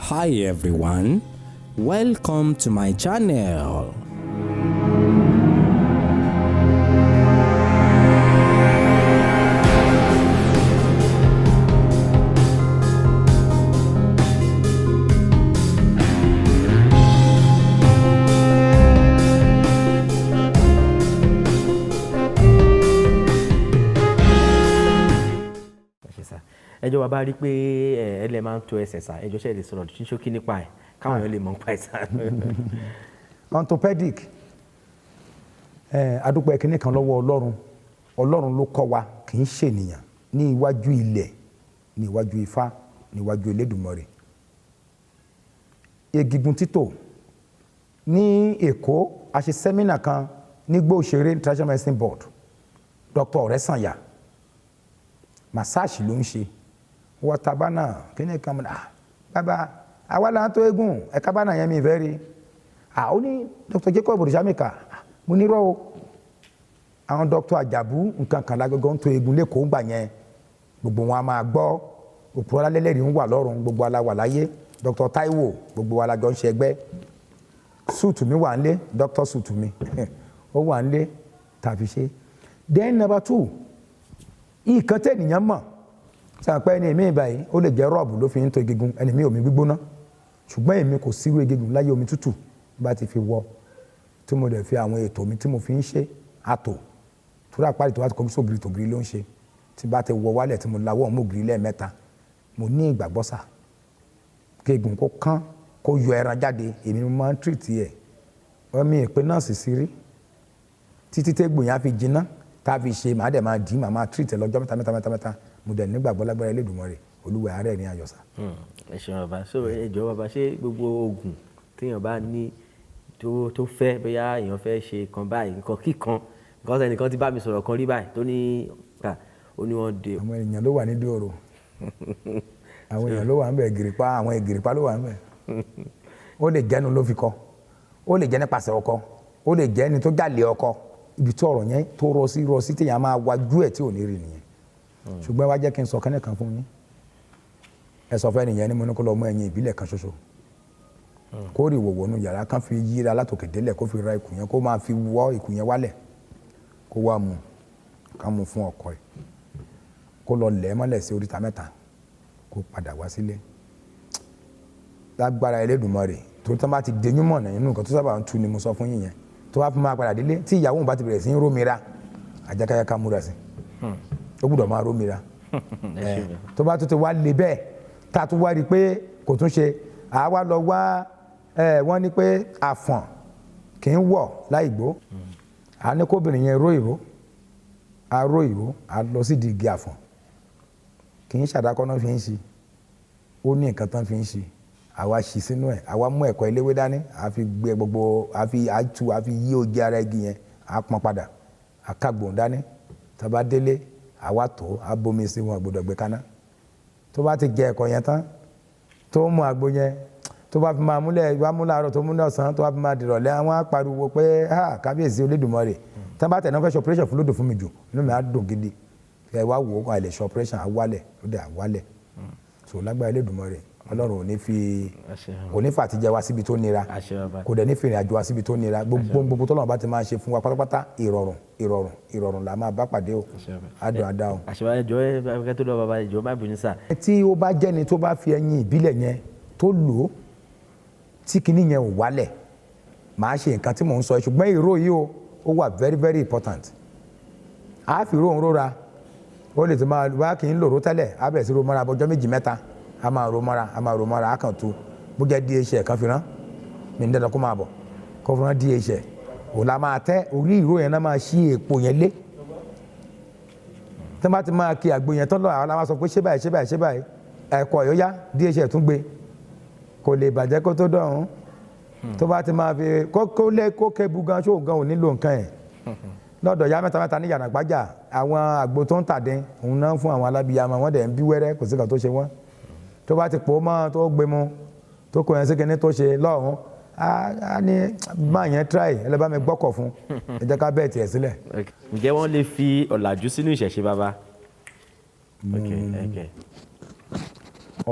Hi everyone, welcome to my channel. ẹjọ́ wa bá rí pé ẹlẹ́ máa ń to ẹsẹ̀ sá ẹjọ́ ṣe lè sọ̀rọ̀ tí ṣókí nípa ẹ̀ káwọn èèyàn lè mọ̀ nípa ẹ̀ sá. orthopedic adúpẹ́ kínní kan lọ́wọ́ ọlọ́run ló kọ́ wa kì í ṣènìyàn ní iwájú ilẹ̀ ní iwájú ifá ní iwájú elédùmarè. egungun títò ní èkó a ṣe sẹ́mínà kan nígbó òṣèré international medicine board dr Orisamika massage ló ń ṣe wọ́n tabana kíní kan mọ̀ bàbá àwa là ń tó eégún ẹ̀ka bánà yẹn mi ìfẹ́ rí ó ní dr Jacob Orisamika mo nírọ́ o àwọn dr Ajabu nǹkan kan lágọ́gọ́ ń tó eégún lẹ́kọ̀ọ́ gbà yẹn gbogbo wọn a máa gbọ́ òpó alálẹ́lẹ́rìí ń wà lọ́rùn gbogbo aláwà láyé dr Taiwo gbogbo alájọ ń ṣe ẹgbẹ́ suutu mi wà ń lé dr suutu mi ó wà ń lé tàbí ṣe. then number 2 ìkan tẹ́ ènìyàn mọ̀ sàpẹ́ ẹni èmi ìbáyìí ó lè jẹ́ rọ́ọ̀bù ló fi ń to egungun ẹni mi omi gbígbóná ṣùgbọ́n èmi kò sírú egungun láyé omi tútù bá ti fi wọ tí mo dẹ̀ fi àwọn ètò mi tí mo fi ń ṣe àtò tó rà pàdé tó wá ti kọjú sóbìrì tògìrì ló ń ṣe tí bá ti wọ wálẹ̀ tí mo lawọ́ mọ́ ògiri lẹ́ẹ̀mẹ́ta mo ní ìgbàgbọ́sà kí egun kó kán kó yọ ẹran jáde èmi mo máa ń tírìtì ẹ̀ ọmọ ìpè nọ́ọ̀sì sí rí títí tégbò yẹn á fi jiná tá a fi ṣe màá dẹ̀ máa dì í màá máa tírìtì ẹ̀ lọ́jọ́ mẹ́ta mo dẹ̀ nígbàgbọ́ lágbára Elédùmarè olúwa àárẹ̀ ní ayọ̀sà. ẹ ṣe bàbá so ẹjọ́ bàbá ṣé gbogbo oògùn téèyàn bá ní tó fẹ́ bóyá èèyàn fẹ́ ṣe kan báyìí nǹkan kíkan nǹkan ẹnìkan ti bá mi sọ̀rọ̀ kan rí báyìí tó ní ó ní wọ́n dé. àwọn èèyàn ló wà ní dòrò àwọn èèyàn ló wà ń bẹ̀ gìrìpá àwọn ìgìrìpá ló wà ń bẹ̀ ó lè jẹ́nu ló fi kọ́ ó lè jẹ́ nípasẹ̀ ọkọ ó lè jẹ́ ẹni tó jàlé ọkọ ibi tí ọ̀rọ̀ yẹn tó rọ sí téèyàn máa wájú ẹ̀ tí ò ní rí nìyẹn ṣùgbọ́n wá jẹ́ kí n sọ kẹ́nẹ̀ kan fún yín ẹ sọ fẹ́ nìyẹn ni mo ní kó lọ mú ẹyin ìbílẹ̀ kan ṣoṣo kó rí ìwòwò nù yàrá kan fi yíra látòkè délẹ̀ kó fi ra ikùn yẹn kó máa fi wọ́ ikùn yẹn wálẹ̀ kó wá mu ká mu fún ọkọ ẹ̀ kó lọ lẹ̀ mọ́lẹ̀ sí oríta mẹ́ta kó padà wá sílé lágbára Elédùmarè tó tán bá ti déyún mọ̀ nínú nǹkan tó sábà ń tu ni mo sọ fún yín yẹn tó bá fi máa padà délé tí ìyàwó bá ti bẹ̀rẹ̀ sí ń rómìíra àjẹkáyà ká múra sí ó gbúdọ̀ máa rómìíra tó bá tún ti wá lé bẹ́ẹ̀ tá a tún wá rí i pé kò tún ṣe àwa lọ wá wọ́n ní pé àfọ̀n kì í wọ̀ láì gbó a ní kóbìnrin yẹn ró ìró a lọ sí di igi àfọ̀n kì í ṣàdákọ́ náà fi ń ṣe ó ní nǹkan tán fi ń ṣe àwa ṣì sínú ẹ̀ àwa mú ẹ̀kọ́ eléwé dání a fi gbé gbogbo a fi yí oje ara igi yẹn a pọn padà a ká gbòǹ dání tọba délé àwa tó a bomi sí wọn gbọ́dọ̀ gbé kaná tó bá ti jẹ ẹ̀kọ́ yẹn tán tó mú àgbo yẹn tó bá fi máa múlẹ̀ wá mú láàárọ̀ tó mú ní ọ̀sán tó bá fi máa dìrọ̀lẹ́ àwọn á pariwo pé kábíyèsí Olódùmarè tí wọ́n bá tẹ̀ náà fẹ́ ṣe operation fún lódò fún mi jù inú mi á dùn gidi ẹ wá wò ó àìlè ṣe operation àwálẹ̀ ó dẹ̀ àwálẹ̀ so lágbára Elédùmarè Ọlọ́run ò ní fàtijẹ́ wá síbi tó nira kò dẹ̀ ní fìrìn àjò wá síbi tó nira gbogbo tọ́lọ́run bá ti máa ṣe fún wa pátápátá ìrọ̀rùn la máa bá pàdé o adùn àdá o. àṣewá ẹjọ́ ẹgbẹ́ tó lọ bàbá ìjọ má bínú sà. tí ó bá jẹ́ni tó bá fi ẹyin ìbílẹ̀ yẹn tó lò ó tí kinní yẹn ò wálẹ̀ máa ṣe nǹkan tí mò ń sọ ẹ ṣùgbọ́n ìró yìí ó wà very very important. a fi ró òun róra ó lè ti máa wá kì í lòró tẹ́lẹ̀ á bẹ̀rẹ̀ sí ro mọ́ra ọjọ́ méjì mẹ́ta a máa ro mọ́ra a kàn tó bó jẹ́ DHL kan fi rán mi ní dandan kó máa bọ̀ kó fi rán DHL òun la máa tẹ́ orí ìró yẹn náà máa ṣí èèpo yẹn lé tí wọ́n bá ti máa kí àgbo yẹn tán lọ àwọn la máa sọ pé ṣé báyìí ẹ̀kọ́ yóò yá DHL tún gbé kò lè bàjẹ́ kó tó dọ̀hún tó bá ti máa fi kó kébu gan ṣó gan ò nílò nǹkan ẹ̀ lọ́dọ̀ ya mẹ́ta ní yàrá gbájà àwọn àgbo tó ń tàdé òun náà fún àwọn alábìyàmọ wọn dẹ̀ ń bí wẹ́rẹ́ kò sí kan tó ṣe wọ́n tó bá ti pò ó mọ́ tó gbé mu tó kó yẹn sí kinní tó ṣe lọ́hùn á ní máa yẹn try ẹ lọ́ bá mi gbọ́kọ̀ fún ẹ jẹ́ ká bẹ́ẹ̀ tiẹ̀ sílẹ̀. ǹjẹ́ wọ́n lè fi ọ̀làjú sínú ìṣẹ̀ṣe bàbá?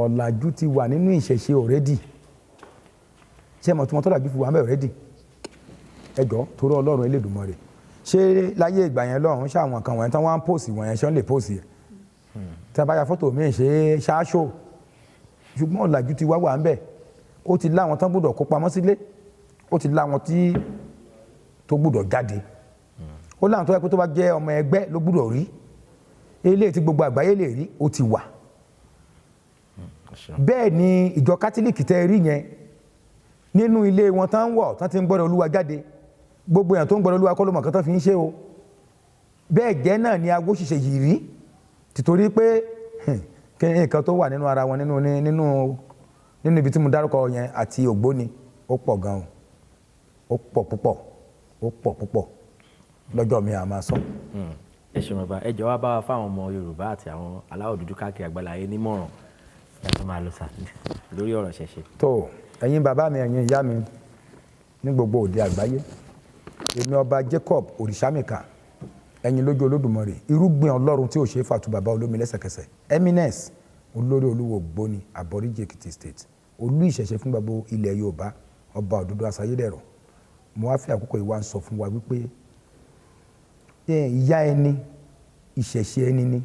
ọ̀làjú ti wà nínú ìṣẹ̀ṣe already ṣé mo tún mọ́ tọ́làjú fi wà mẹ́ already ẹjọ́ torí Ọlọ́run Elédùmarè ṣé láyé ìgbà yẹn lọ́run ṣáwọn kan wọ̀nyẹn tán wá ń pòsì wọ̀nyẹn ṣé wọ́n lè pòsì ẹ̀ tí a bá ya fọ́tò míì ṣe ṣáṣó ṣùgbọ́n ọ̀làjú ti wà ń bẹ̀ ó ti láwọn tán gbọ́dọ̀ kó pamọ́ sílé ó ti láwọn tí tó gbọ́dọ̀ jáde ó láwọn tó yẹ kó tó bá jẹ́ ọmọ ẹgbẹ́ ló gbọ́dọ̀ rí eléyìí tí gbogbo àgbáyé lè rí ó ti wà bẹ́ẹ̀ ni ìjọ kátólíìkì tẹ́ rí yẹn nínú ilé wọn tán ń wọ̀ tán ti ń gbọ́dọ̀ Olúwa jáde gbogbo èèyàn tó ń gbọ́dọ̀ Olúwa kọ́ ló mọ̀ kan tán fi ń ṣe o bẹ́ẹ̀ jẹ́ náà ni agbó ṣiṣẹ́ yìí rí tìtorí pé kí nǹkan tó wà nínú ara wọn nínú ibi tí mo dárúkọ yẹn àti ògbóni ó pọ̀ gan ó pọ̀ púpọ̀ lọ́jọ́ mi àmà sọ. ẹ ṣe mọ̀gbà ẹ jọ̀wọ́ bá wa fáwọn ọmọ Yorùbá àti àwọn aláwọ̀ dúdú káàkiri àgbáláyé nímọ̀ràn ẹ tó máa lọ sà lórí ọ̀rọ̀ ṣẹ̀ṣẹ̀. tó ẹ̀yin bàbá mi ẹ̀yin ìyá mi ní gbogbo òde àgbáyé èmi ọba Jacob Orisamika ẹ̀yin lójú Olódùmarè irúgbìn Ọlọ́run tí ò ṣe é fàtú bàbá olómi lẹ́sẹ̀kẹsẹ̀ eminence olórí olúwo Ògbóni Àbọ̀ríjì Èkìtì state olú ìṣẹ̀ṣe fún gbogbo ilẹ̀ Yorùbá ọba Òdodo Asayédẹ̀rọ̀ mo wá fi àkókò ìwà ń sọ fún wa wípé ìyá ẹni ìṣẹ̀ṣe ẹni ni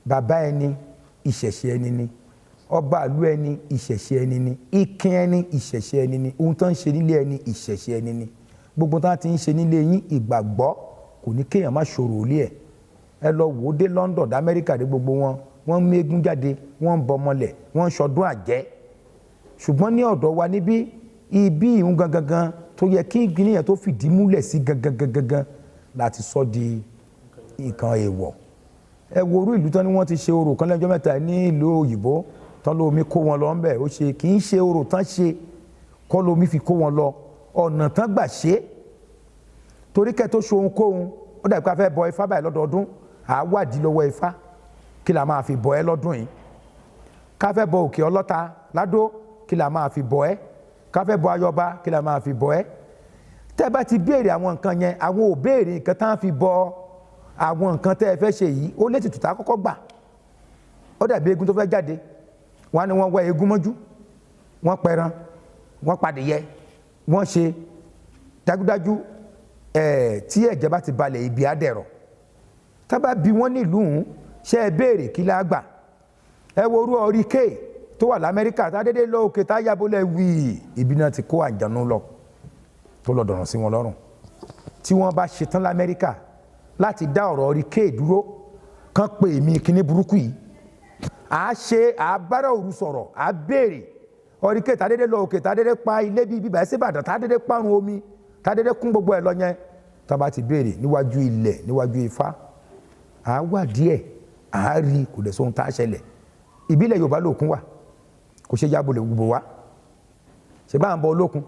bàbá ẹni ìṣẹ̀ṣe ẹni ni ọba ìlú ẹni ìṣẹ̀ṣe ẹni ni ìkin ẹni ìṣẹ̀ṣe ẹni ni ohun tó ń ṣe nílé ẹni ìṣẹ̀ṣe ẹni ni gbogbo tó ti ń ṣe nílé yín ìgbàgbọ́ kò ní kéèyàn má ṣòro òlé ẹ̀ ẹ lọ wò ó dé London dé Amẹ́ríkà dé gbogbo wọn wọ́n ń mégún jáde wọ́n ń bọmọlẹ̀ wọ́n ń ṣọdún àjẹ́ ṣùgbọ́n ní ọ̀dọ̀ wa níbí ibi ìhun gangan tó yẹ kí ìgbìyànjú tó fìdí múlẹ̀ sí gangan láti sọ di nǹkan èèwọ̀ ẹ wo orú ìlú tán ni wọ́n ti ṣe orò kan lẹ́jọ́ mẹ́ta ní ìlú òyìnbó tán lómi kó wọn lọ ńbẹ̀ ó ṣe kì í ṣe orò tán ṣe kọ́ lómi fi kó wọn lọ ọ̀nà tán gbà ṣe torí kẹ́ tó ṣohun kóhun ó dàbí pé a fẹ́ bọ ifá báyìí lọ́dọọdún àá wádìí lọ́wọ́ ifá kí la máa fi bọ ẹ́ lọ́dún yìí ká fẹ́ bọ òkè ọlọ́ta ládó kí la máa fi bọ ẹ́ ká fẹ́ bọ ayọba kí la máa fi bọ ẹ́ tẹ́ bá ti béèrè àwọn nǹkan yẹn àwọn ò béèrè nǹkan tá à ń fi bọ àwọn nǹkan tẹ́ ẹ fẹ́ ṣe yìí ó lè tètè tá kọ́kọ́ gbà ó dàbí eégún tó fẹ́ jáde wọ́n á ní wọ́n wá eégún mọ́jú wọ́n pẹran wọ́n padìyẹ wọ́n ṣe dájúdájú tí ẹ̀jẹ̀ bá ti balẹ̀ ibi á dẹ̀rọ̀ tá bá bí wọ́n nílùú ṣe é béèrè kí la gbà ẹ wo orú ọrí kéè tó wà l'Amẹ́ríkà tá dédé lọ òkè tá yábólẹ̀ wíì ibi náà ti kó àjànú lọ tó lọ dọ̀ràn sí wọn lọ́rùn tí wọ́n bá ṣetán l'Amẹ́ríkà láti dá ọ̀rọ̀ ọrí kéè dúró kán pè mí kíní burúkú yìí àbára òru sọ̀rọ̀ à béèrè ọrí kéè tá dédé lọ òkè tá dédé pa ilé bíi bíbá ẹsẹ̀ Ìbàdàn tá dédé parun omi tá dédé kún gbogbo ẹ̀ lọ yẹn tá bá ti béèrè níwájú ilẹ̀ níwájú Ifá à wà díẹ̀ à rí kò dẹ̀ sóhun tá a ṣẹlẹ̀ ìbílẹ̀ Yorùbá lòkun wà kò ṣe jábọ̀lẹ̀ gbogbo wa ṣe bá ń bọ olókun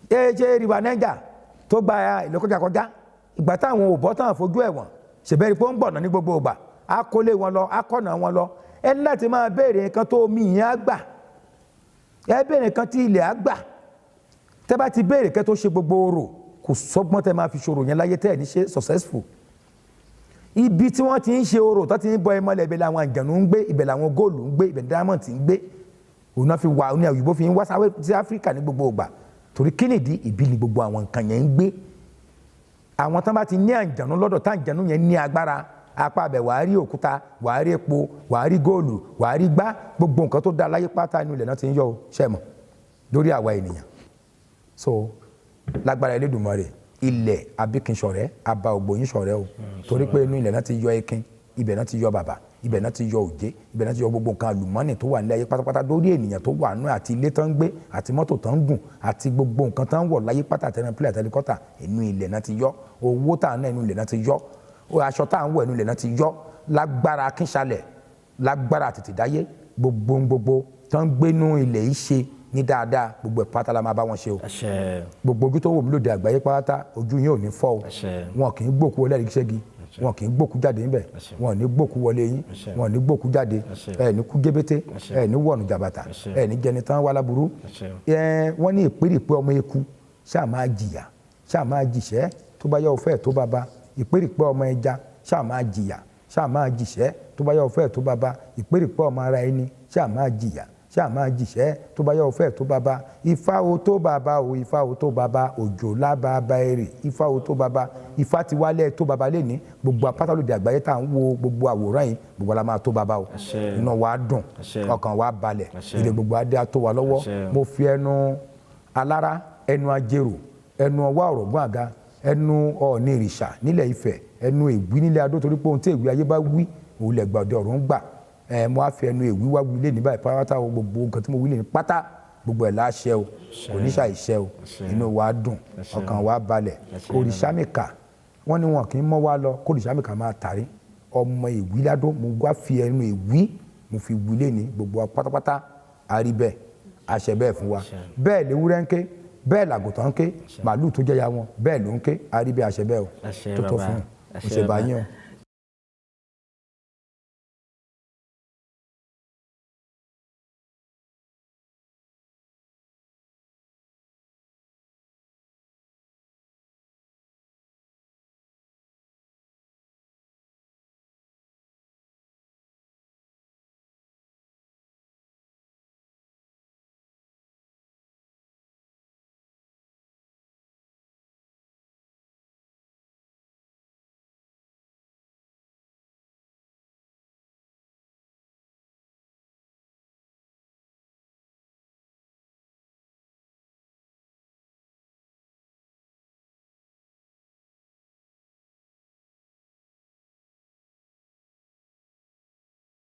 ṣe rìwà Niger tó gba ìlọ́kọjà kọjá ìgbà táwọn ò bọ́ tán fojú ẹ̀wọ̀n ṣèbẹ́rì pé ó ń gbọ̀nà ní gbogbo ìgbà á kólé wọn lọ á kọ̀nà wọn lọ ẹni láti máa béèrè nǹkan tó omi yẹn á gbà ẹ béèrè nǹkan tí ilẹ̀ á gbà tẹ́ bá ti béèrè kẹ́ tó ṣe gbogbo orò kò sọ́gbọ́n tẹ́ máa fi ṣòro yẹn láyé tẹ́ ẹ̀ ní ṣe successful ibi tí wọ́n ti ń ṣe orò tó ti ń bọ ẹmọlẹ̀ ibẹ̀ làwọn àjànú ń gbé ibẹ̀ làwọn góòlù ń gbé ibẹ̀ diamond ń gbé òun náà fi wà ní òyìnbó fi ń wá sí Áfíríkà ní gbogbo ìgbà torí kí nìdí ibi ni gbogbo àwọn nǹkan yẹn ń gbé àwọn tán bá ti ní àjànú lọ́dọ̀ tá àjànú yẹn ní agbára apá abẹ wàá rí òkúta wàá rí epo wàá rí góòlù wàá rí gbá gbogbo nǹkan tó dá láyé pátá inú ilẹ̀ náà ti ń yọ ṣẹ́mọ̀ lórí àwa ènìyàn so lágbára Elédùmarè ilẹ̀ abíkinṣọ̀rẹ́ aba ògbóyin ṣọ̀rẹ́ o torí pé inú ilẹ̀ náà ti yọ ekin ibẹ̀ náà ti yọ bàbà ibẹ̀ náà ti yọ òjé ibẹ̀ náà ti yọ gbogbo nǹkan àlùmọ́nì tó wà nílẹ̀ ayé pátápátá lórí ènìyàn tó wà nú àti ilé tán ń gbé àti mọ́tò tán ń gùn àti gbogbo nǹkan tán ń wọ̀ láyé pátá àtẹnupílẹ̀ àtẹnikọ́tà inú ilẹ̀ náà ti yọ owó tá à ń ná inú ilẹ̀ náà ti yọ aṣọ tá à ń wọ̀ inú ilẹ̀ náà ti yọ lágbára akínṣalẹ̀ lágbára tètè dáyé gbogbo tán ń gbénú ilẹ̀ yìí ṣe ní dáadáa gbogbo ẹ̀ pátá la máa bá wọn ṣe o gbogbo ojú tó wò mí lóde àgbáyé pátá ojú yín ò ní fọ́ o wọn kì í gbòkú wọlé ẹ̀ríṣẹ́gi wọn kì í gbòkú jáde níbẹ̀ wọn ò ní gbòkú wọlé yín wọn ò ní gbòkú jáde ẹ̀ ní kú gébété ẹ̀ ní wọ̀nù jàbàtà ẹ̀ ní jẹni tán wà láburú wọ́n ní ìpèrèpè ọmọ eku ṣáà máa jìyà ṣáà máa jìṣẹ́ tó bá yọ òfẹ́ tó bá bá ìpèrèpè ọmọ ẹja ṣáà máa jìyà ṣáà máa jìṣẹ́ tó bá yá o fẹ́ tó bàbá ìpèrèpọ̀ ọmọ ara ẹni ṣáà máa jìyà ṣáà máa jìṣẹ́ tó bá yá o fẹ́ tó bàbá ifá o tó bàbá o ifá o tó bàbá òjò lábàbá èrè ifá o tó bàbá ifá ti wálẹ̀ tó bàbá lé ní gbogbo apátálòdì àgbáyé tá à ń wo gbogbo àwòrán yìí gbogbo la máa tó bàbá o iná wa dùn ọkàn wa balẹ̀ ire gbogbo adé á tó wa lọ́wọ́ mo fi ẹnu alára ẹnu ajérò ẹnu ọwọ́ ọ̀rọ̀gbọ́n àga ẹnu ọ̀ọ̀ni ìrìṣà nílẹ̀ Ifẹ̀ ẹnu ègbí nílẹ̀ Adó torí pé ohun tí ègbí ayé bá wí òun lẹ̀ gbàdé ọ̀run ń gbà mo á fi ẹnu ègbí wá wí lé ní báyìí pátá gbogbo nǹkan tí mo wí lé ní pátá gbogbo ẹ̀ láṣẹ o kò ní ṣàìṣẹ o inú wa dùn ọkàn wa balẹ̀ Orisamika wọ́n ní wọn kì í mọ́ wa lọ kó Orisamika máa tàrí ọmọ ègbí ládó mo wá fi ẹnu ègbí mo fi wí lé ní gbogbo pátápátá àrí bẹ́ẹ̀ àṣẹ bẹ́ẹ̀ fún wa bẹ́ẹ̀ léwúrẹ́ ń ké bẹ́ẹ̀ làgùntàn ń ké màálù tó jẹ́ya wọn bẹ́ẹ̀ ló ń ké àrí bẹ́ẹ̀ àṣẹ bẹ́ẹ̀ o tó tó fún un òṣèbáyé o.